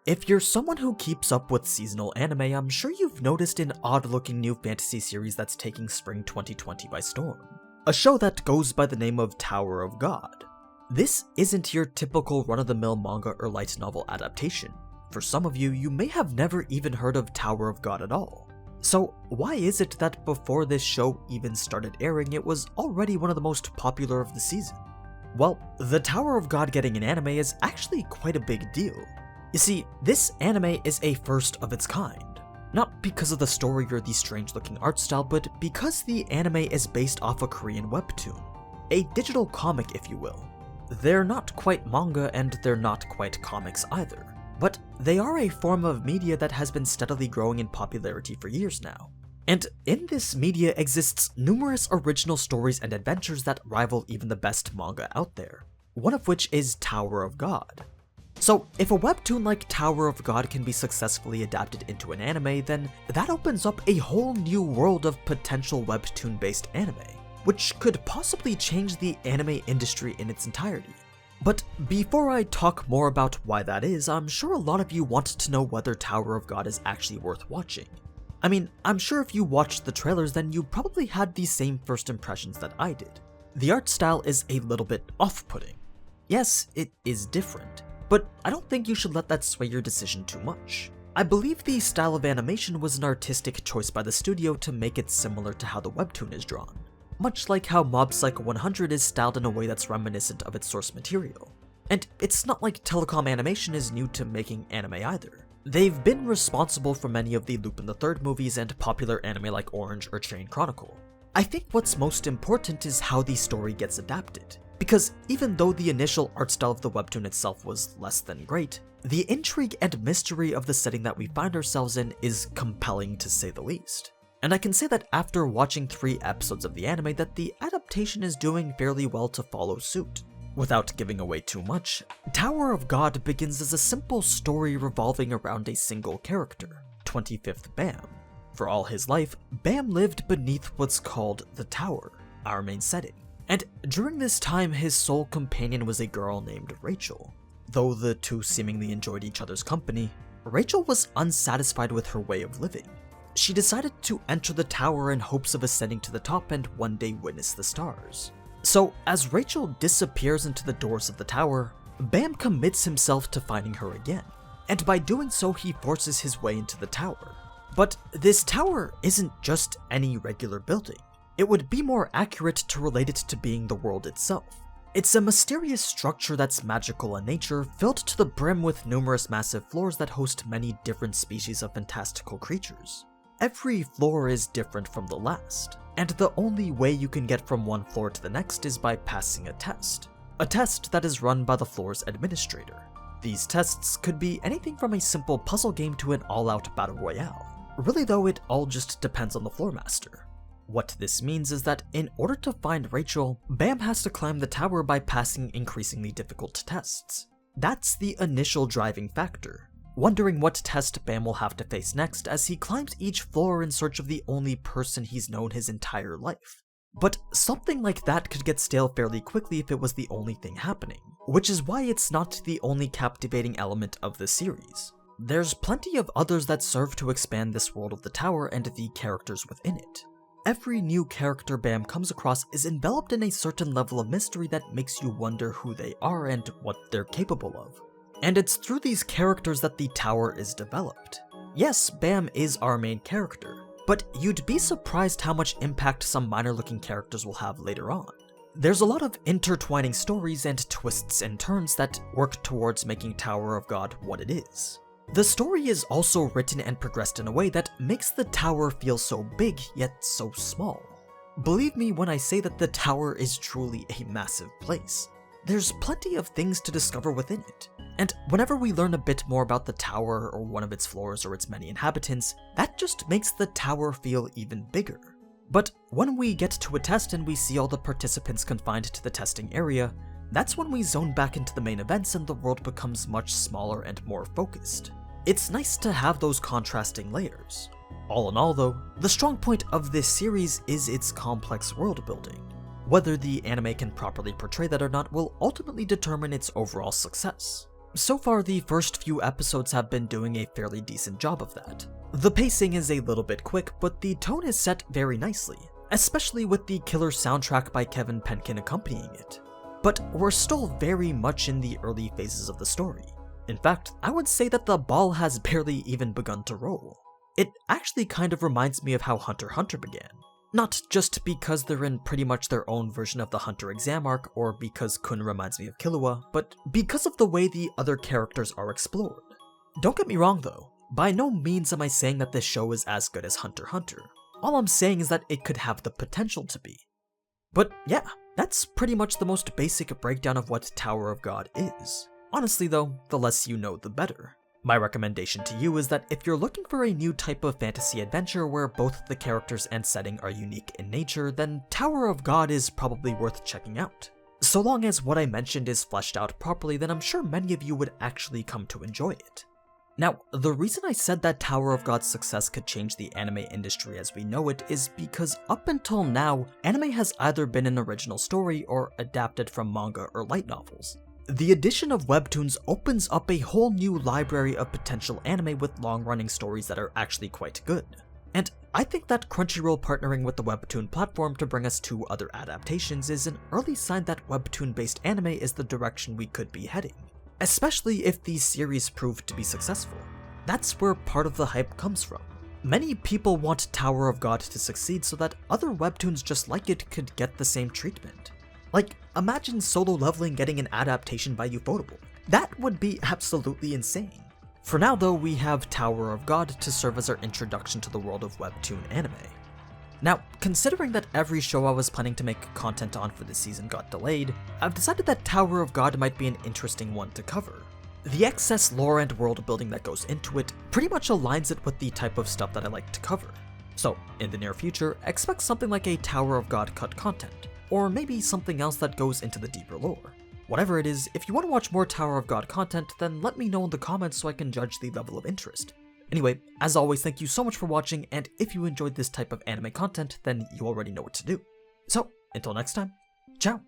If you're someone who keeps up with seasonal anime, I'm sure you've noticed an odd-looking new fantasy series that's taking spring 2020 by storm. A show that goes by the name of Tower of God. This isn't your typical run-of-the-mill manga or light novel adaptation. For some of you, you may have never even heard of Tower of God at all. So why is it that before this show even started airing, it was already one of the most popular of the season? Well, the Tower of God getting an anime is actually quite a big deal. You see, this anime is a first of its kind. Not because of the story or the strange-looking art style, but because the anime is based off a Korean webtoon. A digital comic, if you will. They're not quite manga and they're not quite comics either. But they are a form of media that has been steadily growing in popularity for years now. And in this media exists numerous original stories and adventures that rival even the best manga out there, one of which is Tower of God. So if a webtoon like Tower of God can be successfully adapted into an anime, then that opens up a whole new world of potential webtoon-based anime, which could possibly change the anime industry in its entirety. But before I talk more about why that is, I'm sure a lot of you want to know whether Tower of God is actually worth watching. I mean, I'm sure if you watched the trailers then you probably had the same first impressions that I did. The art style is a little bit off-putting. Yes, it is different, but I don't think you should let that sway your decision too much. I believe the style of animation was an artistic choice by the studio to make it similar to how the webtoon is drawn. Much like how Mob Psycho 100 is styled in a way that's reminiscent of its source material. And it's not like Telecom Animation is new to making anime either. They've been responsible for many of the Lupin the Third movies and popular anime like Orange or Chain Chronicle. I think what's most important is how the story gets adapted, because even though the initial art style of the webtoon itself was less than great, the intrigue and mystery of the setting that we find ourselves in is compelling to say the least. And I can say that after watching 3 episodes of the anime that the adaptation is doing fairly well to follow suit. Without giving away too much, Tower of God begins as a simple story revolving around a single character, 25th Bam. For all his life, Bam lived beneath what's called the Tower, our main setting. And during this time, his sole companion was a girl named Rachel. Though the two seemingly enjoyed each other's company, Rachel was unsatisfied with her way of living. She decided to enter the tower in hopes of ascending to the top and one day witness the stars. So, as Rachel disappears into the doors of the tower, Bam commits himself to finding her again, and by doing so he forces his way into the tower. But this tower isn't just any regular building. It would be more accurate to relate it to being the world itself. It's a mysterious structure that's magical in nature, filled to the brim with numerous massive floors that host many different species of fantastical creatures. Every floor is different from the last, and the only way you can get from one floor to the next is by passing a test that is run by the floor's administrator. These tests could be anything from a simple puzzle game to an all-out battle royale. Really though, it all just depends on the floor master. What this means is that in order to find Rachel, Bam has to climb the tower by passing increasingly difficult tests. That's the initial driving factor. Wondering what test Bam will have to face next as he climbs each floor in search of the only person he's known his entire life. But something like that could get stale fairly quickly if it was the only thing happening, which is why it's not the only captivating element of the series. There's plenty of others that serve to expand this world of the tower and the characters within it. Every new character Bam comes across is enveloped in a certain level of mystery that makes you wonder who they are and what they're capable of. And it's through these characters that the tower is developed. Yes, Bam is our main character, but you'd be surprised how much impact some minor-looking characters will have later on. There's a lot of intertwining stories and twists and turns that work towards making Tower of God what it is. The story is also written and progressed in a way that makes the tower feel so big, yet so small. Believe me when I say that the tower is truly a massive place. There's plenty of things to discover within it, and whenever we learn a bit more about the tower or one of its floors or its many inhabitants, that just makes the tower feel even bigger. But when we get to a test and we see all the participants confined to the testing area, that's when we zone back into the main events and the world becomes much smaller and more focused. It's nice to have those contrasting layers. All in all though, the strong point of this series is its complex world building. Whether the anime can properly portray that or not will ultimately determine its overall success. so far the first few episodes have been doing a fairly decent job of that. The pacing is a little bit quick, but the tone is set very nicely, especially with the killer soundtrack by Kevin Penkin accompanying it. But we're still very much in the early phases of the story. In fact, I would say that the ball has barely even begun to roll. It actually kind of reminds me of how Hunter x Hunter began. Not just because they're in pretty much their own version of the Hunter exam arc, or because Kun reminds me of Killua, but because of the way the other characters are explored. Don't get me wrong though, by no means am I saying that this show is as good as Hunter x Hunter. All I'm saying is that it could have the potential to be. But yeah, that's pretty much the most basic breakdown of what Tower of God is. Honestly though, the less you know the better. My recommendation to you is that if you're looking for a new type of fantasy adventure where both the characters and setting are unique in nature, then Tower of God is probably worth checking out. So long as what I mentioned is fleshed out properly, then I'm sure many of you would actually come to enjoy it. Now, the reason I said that Tower of God's success could change the anime industry as we know it is because up until now, anime has either been an original story or adapted from manga or light novels. The addition of webtoons opens up a whole new library of potential anime with long-running stories that are actually quite good. And I think that Crunchyroll partnering with the webtoon platform to bring us 2 other adaptations is an early sign that webtoon-based anime is the direction we could be heading, especially if these series prove to be successful. That's where part of the hype comes from. Many people want Tower of God to succeed so that other webtoons just like it could get the same treatment. Like, imagine Solo Leveling getting an adaptation by Ufotable. That would be absolutely insane. For now though, we have Tower of God to serve as our introduction to the world of webtoon anime. Now, considering that every show I was planning to make content on for this season got delayed, I've decided that Tower of God might be an interesting one to cover. The excess lore and world building that goes into it pretty much aligns it with the type of stuff that I like to cover. So, in the near future, expect something like a Tower of God cut content, or maybe something else that goes into the deeper lore. Whatever it is, if you want to watch more Tower of God content, then let me know in the comments so I can judge the level of interest. Anyway, as always, thank you so much for watching, and if you enjoyed this type of anime content, then you already know what to do. So, until next time, ciao!